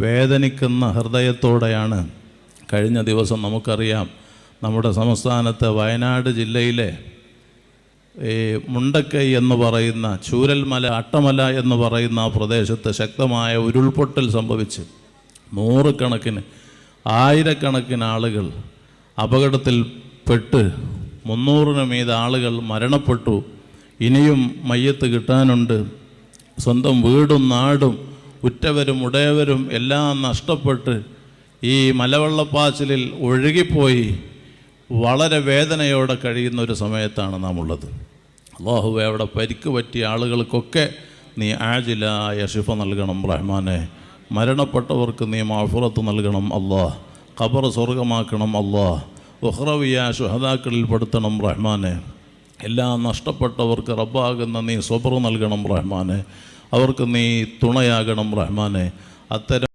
വേദനിക്കുന്ന ഹൃദയത്തോടെയാണ് കഴിഞ്ഞ ദിവസം നമുക്കറിയാം നമ്മുടെ സംസ്ഥാനത്ത് വയനാട് ജില്ലയിലെ മുണ്ടക്കൈ എന്ന് പറയുന്ന ചൂരൽമല അട്ടമല എന്ന് പറയുന്ന ആ പ്രദേശത്ത് ശക്തമായ ഉരുൾപൊട്ടൽ സംഭവിച്ച് നൂറുകണക്കിന് ആയിരക്കണക്കിന് ആളുകൾ അപകടത്തിൽപ്പെട്ട് 300-ന് മീതെ ആളുകൾ മരണപ്പെട്ടു. ഇനിയും മയ്യത്ത് കിട്ടാനുണ്ട്. സ്വന്തം വീടും നാടും ഉറ്റവരും ഉടയവരും എല്ലാം നഷ്ടപ്പെട്ട് ഈ മലവെള്ളപ്പാച്ചിലിൽ ഒഴുകിപ്പോയി വളരെ വേദനയോടെ കഴിയുന്ന ഒരു സമയത്താണ് നാം ഉള്ളത്. അല്ലാഹുവേ, അവിടെ പരിക്ക് പറ്റിയ ആളുകൾക്കൊക്കെ നീ ആജിലായ ശിഫ നൽകണം റഹ്മാനെ. മരണപ്പെട്ടവർക്ക് നീ മഗ്ഫിറത്ത് നൽകണം അല്ലാഹ്. ഖബർ സ്വർഗമാക്കണം അല്ലാഹ്. ഉഖ്റവിയ ശുഹദാക്കളിൽ പെടുത്തണം റഹ്മാനെ. എല്ലാം നഷ്ടപ്പെട്ടവർക്ക് റബ്ബാകുന്ന നീ സ്വബ്ർ നൽകണം റഹ്മാനെ. അവർക്ക് നീ തുണയാകണം റഹ്മാനെ. അത്തരം